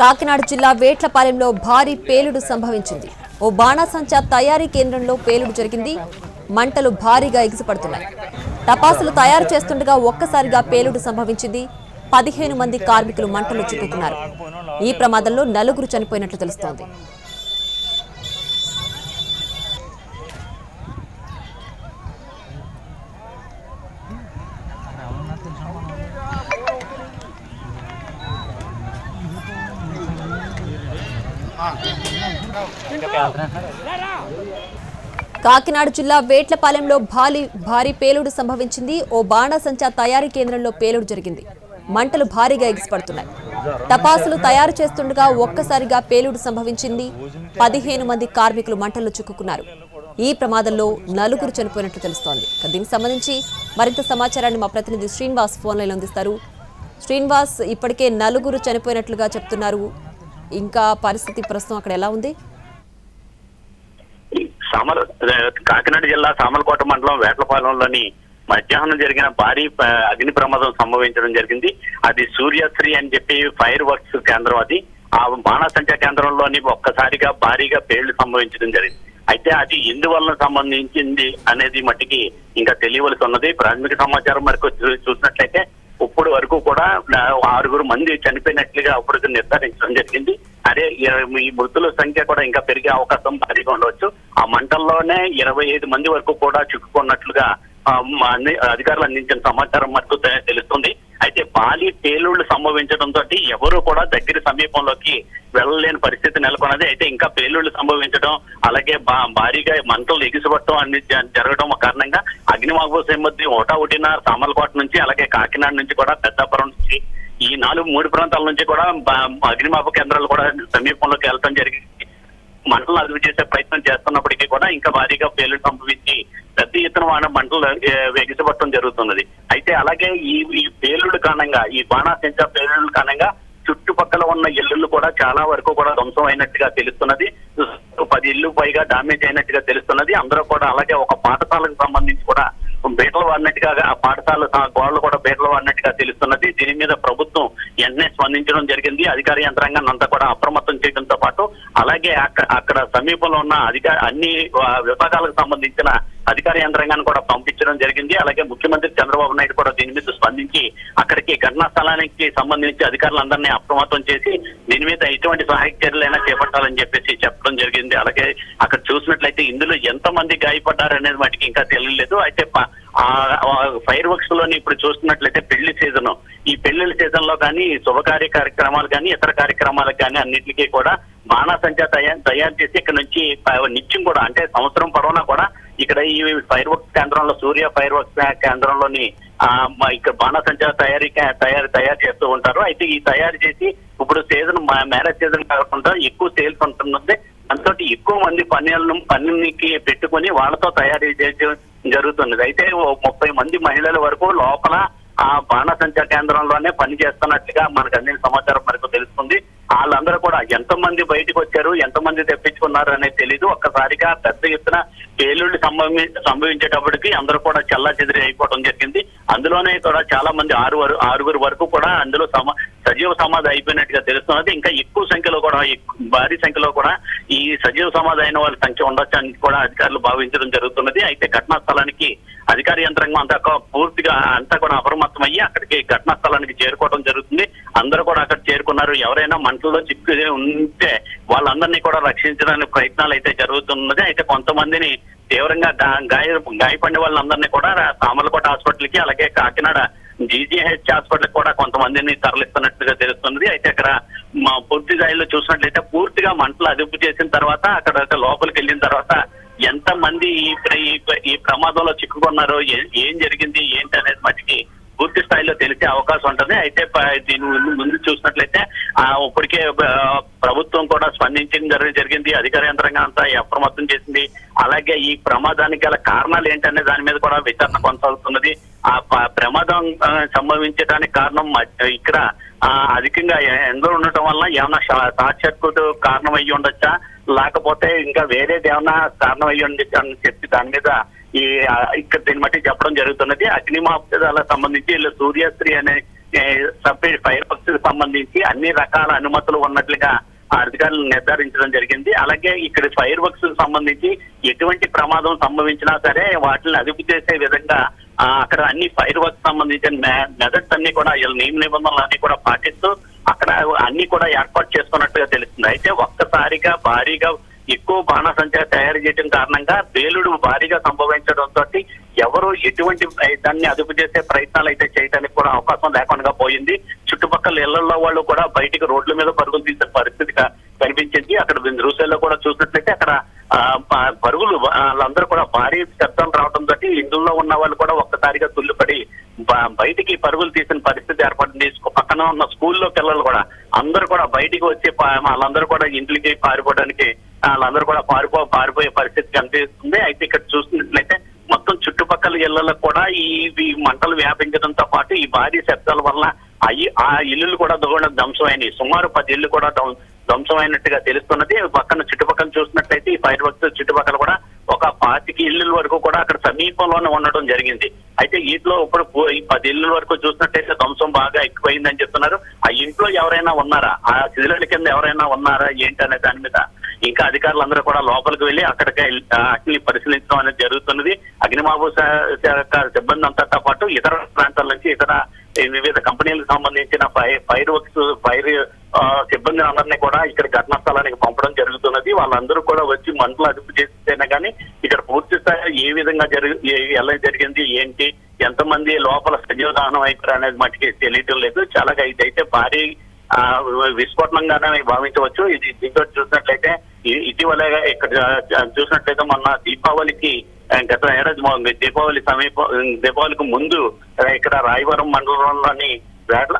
కాకినాడ జిల్లా వేట్లపాలెంలో భారీ పేలుడు సంభవించింది. ఓ బాణాసంచా తయారీ కేంద్రంలో పేలుడు జరిగింది. మంటలు భారీగా ఎగిసిపడుతున్నాయి. టపాసులు తయారు చేస్తుండగా ఒక్కసారిగా పేలుడు సంభవించింది. 15 మంది కార్మికులు మంటలు చిక్కుకున్నారు. ఈ ప్రమాదంలో 4 చనిపోయినట్లు తెలుస్తోంది. కాకినాడ జిల్లా వేట్లపాలెంలో భారీ పేలుడు సంభవించింది. ఓ బాణాసంచా తయారీ కేంద్రంలో పేలుడు జరిగింది. మంటలు భారీగా ఎగిసిపడుతున్నాయి. టపాసులు తయారు చేస్తుండగా ఒక్కసారిగా పేలుడు సంభవించింది. 15 మంది కార్మికులు మంటల్లో చిక్కుకున్నారు. ఈ ప్రమాదంలో 4 చనిపోయినట్లు తెలుస్తోంది. దీనికి సంబంధించి మరింత సమాచారాన్ని మా ప్రతినిధి శ్రీనివాస్ ఫోన్ లైన్లో అందిస్తారు. శ్రీనివాస్, ఇప్పటికే 4 చనిపోయినట్లుగా చెప్తున్నారు. ఇంకా పరిస్థితి ప్రస్తుతం అక్కడ ఎలా ఉంది? కాకినాడ జిల్లా సామలకోట మండలం వేట్లపాలెంలోని మధ్యాహ్నం జరిగిన భారీ అగ్ని ప్రమాదం సంభవించడం జరిగింది. అది సూర్యశ్రీ అని చెప్పి ఫైర్ వర్క్స్ కేంద్రం. అది ఆ బాణాసంచా కేంద్రంలోని ఒక్కసారిగా భారీగా పేళ్లు సంభవించడం జరిగింది. అయితే అది ఎందువల్ల సంబంధించింది అనేది మట్టికి ఇంకా తెలియవలసి ఉన్నది. ప్రాథమిక సమాచారం వరకు చూసినట్లయితే ఇప్పుడు వరకు కూడా 6 మంది చనిపోయినట్లుగా అప్పుడు నిర్ధారించడం జరిగింది. అదే ఈ మృతుల సంఖ్య కూడా ఇంకా పెరిగే అవకాశం భారీగా ఉండవచ్చు. ఆ మంటల్లోనే 25 మంది వరకు కూడా చిక్కుకున్నట్లుగా అధికారులు అందించిన సమాచారం మటుకు తెలుస్తుంది. అయితే భారీ పేలుళ్లు సంభవించడంతో ఎవరు కూడా దగ్గర సమీపంలోకి వెళ్ళలేని పరిస్థితి నెలకొన్నది. అయితే ఇంకా పేలుళ్లు సంభవించడం, అలాగే భారీగా మంటలు ఎగిసిపట్టడం అన్ని జరగడం కారణంగా అగ్నిమాపక సిబ్బంది ఒకటిన సామలకోట నుంచి, అలాగే కాకినాడ నుంచి కూడా, పెద్దాపురం నుంచి, ఈ 3 ప్రాంతాల నుంచి కూడా అగ్నిమాపక కేంద్రాలు కూడా సమీపంలోకి వెళ్ళడం జరిగింది. మంటలు అదుపు చేసే ప్రయత్నం చేస్తున్నప్పటికీ కూడా ఇంకా భారీగా పేలుడు సంభవించి పెద్ద ఎత్తున మంటలు ఎగిసిపట్టడం జరుగుతున్నది. అయితే అలాగే ఈ పేలుడు కారణంగా, ఈ బాణాసంచా పేలుడు కారణంగా చుట్టుపక్కల ఉన్న ఇళ్లు కూడా చాలా వరకు కూడా ధ్వంసం అయినట్టుగా తెలుస్తున్నది. 10 ఇళ్లు పైగా డామేజ్ అయినట్టుగా తెలుస్తున్నది. అందరూ కూడా అలాగే ఒక పాఠశాలకు సంబంధించి కూడా బీటలు వాడినట్టుగా, ఆ పాఠశాల గోడలు కూడా బీటలు వాడినట్టుగా తెలుస్తున్నది. దీని మీద ప్రభుత్వం వెంటనే స్పందించడం జరిగింది. అధికార యంత్రాంగాన్ని అంతా కూడా అప్రమత్తం చేయడంతో పాటు అలాగే అక్కడ సమీపంలో ఉన్న అన్ని విభాగాలకు సంబంధించిన అధికార యంత్రాంగాన్ని కూడా పంపించడం జరిగింది. అలాగే ముఖ్యమంత్రి చంద్రబాబు నాయుడు కూడా దీని మీద స్పందించి అక్కడికి ఘటనా స్థలానికి సంబంధించి అధికారులందరినీ అప్రమత్తం చేసి దీని మీద ఎటువంటి సహాయక చర్యలైనా చేపట్టాలని చెప్పేసి చెప్పడం జరిగింది. అలాగే అక్కడ చూసినట్లయితే ఇందులో ఎంతమంది గాయపడ్డారు అనేది వాటికి ఇంకా తెలియలేదు. అయితే ఫైర్ వర్క్స్ లోని ఇప్పుడు చూస్తున్నట్లయితే పెళ్లి సీజన్, ఈ పెళ్లిళ్ళ సీజన్ లో కానీ శుభకార్య కార్యక్రమాలు కానీ ఇతర కార్యక్రమాలకు కానీ అన్నింటికీ కూడా బాణాసంచా తయారు చేసి ఇక్కడ నుంచి నిత్యం కూడా, అంటే సంవత్సరం పొడవునా కూడా ఇక్కడ ఈ ఫైర్ వర్క్స్ కేంద్రంలో, సూర్య ఫైర్ వర్క్స్ కేంద్రంలోని ఇక్కడ బాణాసంచా తయారు చేస్తూ ఉంటారు. అయితే ఈ తయారు చేసి ఇప్పుడు సీజన్, మ్యారేజ్ సీజన్ కాకుండా ఎక్కువ సేల్స్ ఉంటున్నది. దాంతో ఎక్కువ మంది పనులకి పెట్టుకుని వాళ్ళతో తయారు చేసి జరుగుతున్నది. అయితే 30 మంది మహిళల వరకు లోపల ఆ బాణాసంచా కేంద్రంలోనే పని చేస్తున్నట్లుగా మనకు అందిన సమాచారం మనకు తెలుస్తుంది. వాళ్ళందరూ కూడా ఎంతమంది బయటకు వచ్చారు, ఎంతమంది తెప్పించుకున్నారు అనేది తెలీదు. ఒక్కసారిగా పెద్ద ఎత్తున పేలుళ్లు సంభవించేటప్పటికి అందరూ కూడా చెల్లాచెదిరి అయిపోవడం జరిగింది. అందులోనే కూడా చాలా మంది 6 వరకు కూడా అందులో సజీవ సమాధి అయిపోయినట్టుగా తెలుస్తున్నది. ఇంకా ఎక్కువ సంఖ్యలో కూడా, భారీ సంఖ్యలో కూడా ఈ సజీవ సమాధి అయిన వాళ్ళ సంఖ్య ఉండొచ్చు అని కూడా అధికారులు భావించడం జరుగుతున్నది. అయితే ఘటనా స్థలానికి అధికార యంత్రాంగం అంతా కూడా అప్రమత్తం అయ్యి అక్కడికి ఘటనా స్థలానికి చేరుకోవడం జరుగుతుంది. అందరూ కూడా అక్కడ చేరుకున్నారు. ఎవరైనా మంటల్లో చిక్కు ఉంటే వాళ్ళందరినీ కూడా రక్షించడానికి ప్రయత్నాలు అయితే జరుగుతున్నది. అయితే కొంతమందిని తీవ్రంగా గాయపడిన వాళ్ళందరినీ కూడా సామర్లకోట హాస్పిటల్కి, అలాగే కాకినాడ జీజీహెచ్ హాస్పిటల్ కూడా కొంతమందిని తరలిస్తున్నట్టుగా తెలుస్తున్నది. అయితే అక్కడ పూర్తి స్థాయిలో చూసినట్లయితే పూర్తిగా మంటలు అదుపు చేసిన తర్వాత అక్కడ లోపలికి వెళ్ళిన తర్వాత ఎంత మంది ఈ ప్రమాదంలో చిక్కుకున్నారో, ఏం జరిగింది ఏంటి అనేది మట్టికి పూర్తి స్థాయిలో తెలిసే అవకాశం ఉంటుంది. అయితే దీని ముందు చూసినట్లయితే ఇప్పటికే ప్రభుత్వం కూడా స్పందించడం జరిగింది. అధికార యంత్రాంగం అంతా అప్రమత్తం చేసింది. అలాగే ఈ ప్రమాదానికి గల కారణాలు ఏంటనే దాని మీద కూడా విచారణ కొనసాగుతున్నది. ఆ ప్రమాదం సంభవించడానికి కారణం ఇక్కడ అధికంగా ఎండలు ఉండటం వల్ల ఏమన్నా షార్ట్ సర్క్యూట్ కారణం అయ్యి ఉండొచ్చా, లేకపోతే ఇంకా వేరేది ఏమన్నా కారణం అయ్యి ఉండొచ్చా అని చెప్పి దాని మీద ఇక్కడ దీన్ని బట్టి చెప్పడం జరుగుతున్నది. అగ్నిమాపకాలకు సంబంధించి సూర్యశ్రీ అనే ఫైర్ వర్క్స్ కి సంబంధించి అన్ని రకాల అనుమతులు ఉన్నట్లుగా అధికారులు నిర్ధారించడం జరిగింది. అలాగే ఇక్కడ ఫైర్ వర్క్స్ కి సంబంధించి ఎటువంటి ప్రమాదం సంభవించినా సరే వాటిని అదుపు చేసే విధంగా అక్కడ అన్ని ఫైర్ వర్క్స్ సంబంధించిన మెథడ్స్ అన్ని కూడా నియమ నిబంధనలు అన్ని కూడా పాటిస్తూ అక్కడ అన్ని కూడా ఏర్పాటు చేసుకున్నట్టుగా తెలుస్తుంది. అయితే ఒక్కసారిగా భారీగా ఎక్కువ బాణసంచా తయారు చేయడం కారణంగా పేలుడు భారీగా సంభవించడంతో ఎవరు ఎటువంటి దాన్ని అదుపు చేసే ప్రయత్నాలు అయితే చేయడానికి కూడా అవకాశం లేకుండా పోయింది. చుట్టుపక్కల ఇళ్లలో వాళ్ళు కూడా బయటికి రోడ్ల మీద పరుగులు తీసే పరిస్థితి కనిపించింది. అక్కడ దృశ్యాల్లో కూడా చూసినట్లయితే అక్కడ పరుగులు వాళ్ళందరూ కూడా భారీ శబ్దం రావడంతో ఇందులో ఉన్న వాళ్ళు కూడా ఒక్కసారిగా తుల్లిపడి బయటికి పరుగులు తీసిన పరిస్థితి ఏర్పడింది. పక్కన ఉన్న స్కూల్లో పిల్లలు కూడా అందరూ కూడా బయటికి వచ్చి వాళ్ళందరూ కూడా ఇంట్లోకి పారిపోవడానికి వాళ్ళందరూ కూడా పారిపోయే పరిస్థితి కనిపిస్తుంది. అయితే ఇక్కడ చూసినట్లయితే మొత్తం చుట్టుపక్కల ఇళ్లలో కూడా ఈ మంటలు వ్యాపించడంతో పాటు ఈ భారీ శబ్దాల వల్ల ఆ ఇల్లులు కూడా ధ్వంసమైనవి. సుమారు 10 ఇళ్లు కూడా ధ్వంసమైనట్టుగా తెలుస్తున్నది. పక్కన చుట్టుపక్కల చూసినట్లయితే ఈ ఫైర్ వర్క్స్ చుట్టుపక్కల కూడా ఒక 25 ఇళ్ల వరకు కూడా అక్కడ సమీపంలోనే ఉండడం జరిగింది. అయితే వీటిలో ఇప్పుడు ఈ 10 ఇళ్ల వరకు చూసినట్టయితే ధ్వంసం బాగా ఎక్కువైందని చెప్తున్నారు. ఆ ఇంట్లో ఎవరైనా ఉన్నారా, ఆ శిథిలాల కింద ఎవరైనా ఉన్నారా ఏంటి అనే దాని మీద ఇంకా అధికారులందరూ కూడా లోపలికి వెళ్లి అక్కడికి అగ్ని పరిశీలించడం అనేది జరుగుతున్నది. అగ్నిమాపక శాఖ సిబ్బంది అంతతో పాటు ఇతర ప్రాంతాల నుంచి ఇతర వివిధ కంపెనీలకు సంబంధించిన ఫైర్ సిబ్బంది అందరినీ కూడా ఇక్కడ ఘటనా స్థలానికి పంపడం జరుగుతున్నది. వాళ్ళందరూ కూడా వచ్చి మంటలు అదుపు చేస్తేనే కానీ ఇక్కడ పూర్తి స్థాయిలో ఏ విధంగా ఎలా జరిగింది ఏంటి, ఎంతమంది లోపల సజీవ దహనం అయిపోయారు అనేది మటుకి తెలియటం లేదు. చాలా ఇదైతే భారీ విస్ఫోటనంగానే భావించవచ్చు. ఇది దీంతో చూసినట్లయితే ఇటీవల ఇక్కడ చూసినట్లయితే మొన్న దీపావళికి గత ఏడాది దీపావళికి ముందు ఇక్కడ రాయవరం మండలంలోని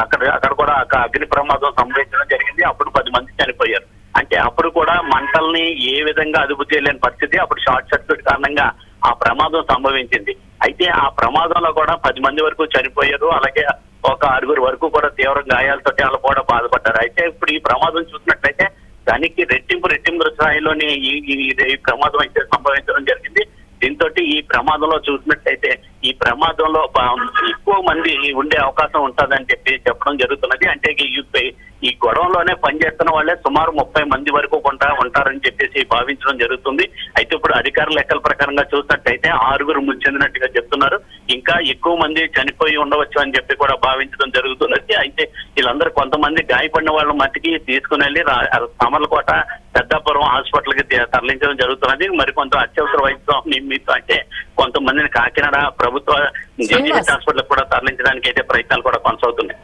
అక్కడ కూడా అగ్ని ప్రమాదం సంభవించడం జరిగింది. అప్పుడు 10 మంది చనిపోయారు. అంటే అప్పుడు కూడా మంటల్ని ఏ విధంగా అదుపు చేయలేని పరిస్థితి, అప్పుడు షార్ట్ సర్క్యూట్ కారణంగా ఆ ప్రమాదం సంభవించింది. అయితే ఆ ప్రమాదంలో కూడా 10 మంది వరకు చనిపోయారు. అలాగే ఒక 6 వరకు కూడా తీవ్ర గాయాలతో వాళ్ళు కూడా బాధపడ్డారు. అయితే ఇప్పుడు ఈ ప్రమాదం చూసినట్లయితే దానికి రెట్టింపు స్థాయిలోని ఈ ప్రమాదం అయితే సంభవించడం జరిగింది. దీంతో ఈ ప్రమాదంలో చూసినట్లయితే ఈ ప్రమాదంలో ఎక్కువ మంది ఉండే అవకాశం ఉంటుందని చెప్పడం జరుగుతున్నది. అంటే ఈ గొడవలోనే పనిచేస్తున్న వాళ్ళే సుమారు 30 మంది వరకు ఉంటారని చెప్పేసి భావించడం జరుగుతుంది. అయితే ఇప్పుడు అధికారుల లెక్కల ప్రకారంగా చూసినట్టయితే 6 మృతి చెందినట్టుగా చెప్తున్నారు. ఇంకా ఎక్కువ మంది చనిపోయి ఉండవచ్చు అని చెప్పి కూడా భావించడం జరుగుతున్నది. అయితే వీళ్ళందరూ కొంతమంది గాయపడిన వాళ్ళ మట్టికి తీసుకుని వెళ్ళి సామర్లకోట పెద్దాపురం హాస్పిటల్ కి తరలించడం జరుగుతున్నది. మరికొంత అత్యవసర వైద్యం నిమిత్తం అంటే కొంతమందిని కాకినాడ ప్రభుత్వ జేజీహెచ్ హాస్పిటల్ కూడా తరలించడానికి అయితే ప్రయత్నాలు కూడా కొనసాగుతున్నాయి.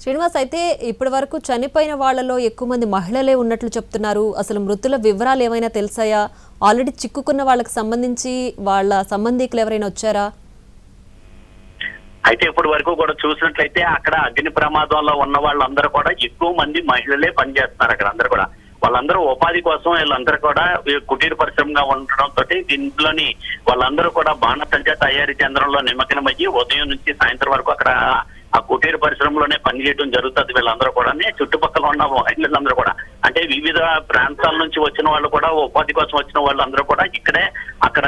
శ్రీనివాస్, అయితే ఇప్పటి వరకు చనిపోయిన వాళ్లలో ఎక్కువ మంది మహిళలే ఉన్నట్లు చెప్తున్నారు. అసలు మృతుల వివరాలు ఏమైనా తెలిసాయా? ఆల్రెడీ చిక్కుకున్న వాళ్ళకి సంబంధించి వాళ్ళ సంబంధికులు ఎవరైనా వచ్చారా? అయితే ఇప్పటి వరకు కూడా చూసినట్లయితే అక్కడ అగ్ని ప్రమాదంలో ఉన్న వాళ్ళందరూ కూడా ఎక్కువ మంది మహిళలే పనిచేస్తున్నారు. అక్కడ అందరూ కూడా వాళ్ళందరూ ఉపాధి కోసం వీళ్ళందరూ కూడా కుటీర పరిశ్రమగా ఉండడంతో దీంట్లోని వాళ్ళందరూ కూడా బాణసంచా తయారీ కేంద్రంలో నిమగ్నమయ్యి ఉదయం నుంచి సాయంత్రం వరకు అక్కడ ఆ కుటీర పరిశ్రమలోనే పనిచేయడం జరుగుతుంది. వీళ్ళందరూ కూడా చుట్టుపక్కల ఉన్న మహిళలందరూ కూడా అంటే వివిధ ప్రాంతాల నుంచి వచ్చిన వాళ్ళు కూడా ఉపాధి కోసం వచ్చిన వాళ్ళందరూ కూడా ఇక్కడే అక్కడ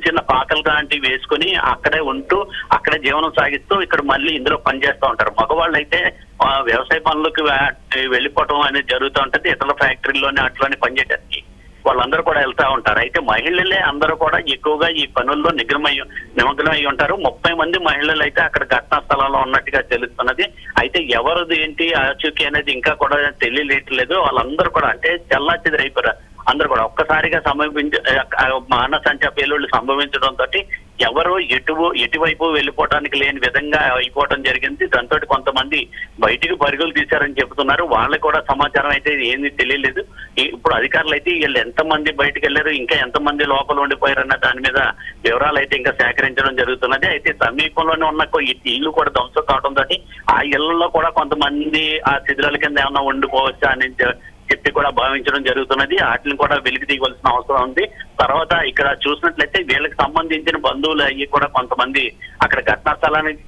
చిన్న పాకలు లాంటివి వేసుకుని అక్కడే ఉంటూ అక్కడే జీవనం సాగిస్తూ ఇక్కడ మళ్ళీ ఇందులో పనిచేస్తూ ఉంటారు. మగవాళ్ళు అయితే వ్యవసాయ పనులకు వెళ్ళిపోవడం అనేది జరుగుతూ ఉంటది. ఇతర ఫ్యాక్టరీలోనే అట్లోనే పనిచేయడానికి వాళ్ళందరూ కూడా వెళ్తా ఉంటారు. అయితే మహిళలే అందరూ కూడా ఎక్కువగా ఈ పనుల్లో నిమగ్నమై ఉంటారు. 30 మంది మహిళలు అయితే అక్కడ ఘటనా స్థలంలో ఉన్నట్టుగా తెలుస్తున్నది. అయితే ఎవరిది ఏంటి ఆచూకీ అనేది ఇంకా కూడా తెలియలేదు. వాళ్ళందరూ కూడా అంటే చెల్లాచెదరైపోయారు. అందరూ కూడా ఒక్కసారిగా బాణసంచా పేలుళ్లు సంభవించడంతో ఎవరు ఎటువైపు వెళ్ళిపోవడానికి లేని విధంగా అయిపోవడం జరిగింది. దాంతో కొంతమంది బయటికి పరుగులు తీశారని చెబుతున్నారు. వాళ్ళకి కూడా సమాచారం అయితే ఏమీ తెలియలేదు. ఇప్పుడు అధికారులు అయితే వీళ్ళు ఎంతమంది బయటకు వెళ్ళారు, ఇంకా ఎంతమంది లోపల ఉండిపోయారన్న దాని మీద వివరాలు అయితే ఇంకా సేకరించడం జరుగుతున్నది. అయితే సమీపంలోనే ఉన్న ఇల్లు కూడా ధ్వంసం కావడంతో ఆ ఇళ్లలో కూడా కొంతమంది ఆ శిథిలాల కింద ఏమన్నా ఉండిపోవచ్చా అని చెప్పి కూడా భావించడం జరుగుతున్నది. వాటిని కూడా వెలికి తీయవలసిన అవసరం ఉంది. తర్వాత ఇక్కడ చూసినట్లయితే వీళ్ళకి సంబంధించిన బంధువులు అయ్యి కూడా కొంతమంది అక్కడ ఘటనా స్థలానికి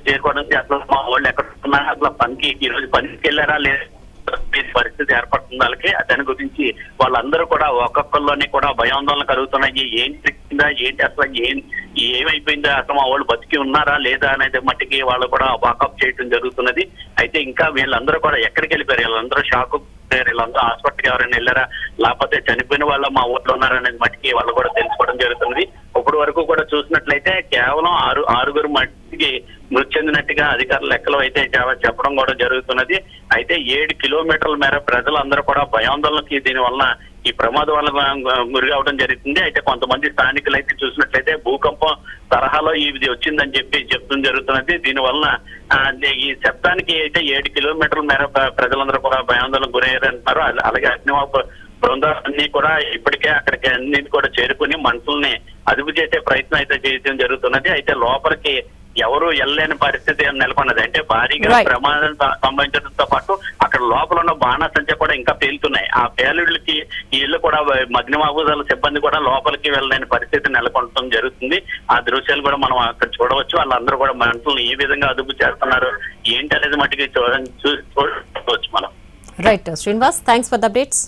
చేరుకోవడం అసలు మా వాళ్ళు ఎక్కడ ఉన్నారు, అసలు ఈ రోజు పనికి వెళ్ళారా లేదా పరిస్థితి ఏర్పడుతుంది. వాళ్ళకి దాని గురించి వాళ్ళందరూ కూడా ఒక్కొక్కరిలోని కూడా భయాందోళన కలుగుతున్నాయి. ఏంటి అసలు ఏమైపోయిందో అసలు మా వాళ్ళు బతికి ఉన్నారా లేదా అనేది మట్టికి వాళ్ళు కూడా వాకప్ చేయడం జరుగుతున్నది. అయితే ఇంకా వీళ్ళందరూ కూడా ఎక్కడికి వెళ్ళిపోయారు, వీళ్ళందరూ షాక్, వీళ్ళందరూ హాస్పిటల్కి ఎవరైనా వెళ్ళారా లేకపోతే చనిపోయిన వాళ్ళ మా ఊర్లో ఉన్నారనేది మట్టికి వాళ్ళు కూడా తెలుసుకోవడం జరుగుతున్నది. ఇప్పటి వరకు కూడా చూసినట్లయితే కేవలం ఆరుగురు మట్టికి మృతి చెందినట్టుగా అధికారుల లెక్కలు అయితే చెప్పడం కూడా జరుగుతున్నది. అయితే 7 కిలోమీటర్ల మేర ప్రజలందరూ కూడా భయాందోళనకి దీని వలన ఈ ప్రమాదం వల్ల గురి అవడం జరుగుతుంది. అయితే కొంతమంది స్థానికులు అయితే చూసినట్లయితే భూకంపం తరహాలో ఇది వచ్చిందని చెప్తుంది జరుగుతున్నది. దీని వలన ఈ శబ్దానికి అయితే 7 కిలోమీటర్ల మేర ప్రజలందరూ కూడా భయాందోళనకు గురయ్యారంటున్నారు. అలాగే అగ్నిమాపక బృందాలన్నీ కూడా ఇప్పటికే అక్కడికి అన్ని కూడా చేరుకుని మంటల్ని అదుపు చేసే ప్రయత్నం అయితే చేయడం జరుగుతున్నది. అయితే లోపలికి ఎవరు వెళ్ళలేని పరిస్థితి నెలకొన్నది. అంటే భారీగా ప్రమాదం సంభవించడంతో పాటు అక్కడ లోపల ఉన్న బాణాసంచ కూడా ఇంకా పేలుతున్నాయి. ఆ పేలుళ్ళకి ఇళ్ళు కూడా అగ్నిమాపక సిబ్బంది కూడా లోపలికి వెళ్ళలేని పరిస్థితి నెలకొనడం జరుగుతుంది. ఆ దృశ్యాలు కూడా మనం అక్కడ చూడవచ్చు. వాళ్ళందరూ కూడా మంటలను ఏ విధంగా అదుపు చేస్తున్నారు ఏంటి అనేది మటుకు చూడవచ్చు మనం. Right Srinivas, thanks for the updates.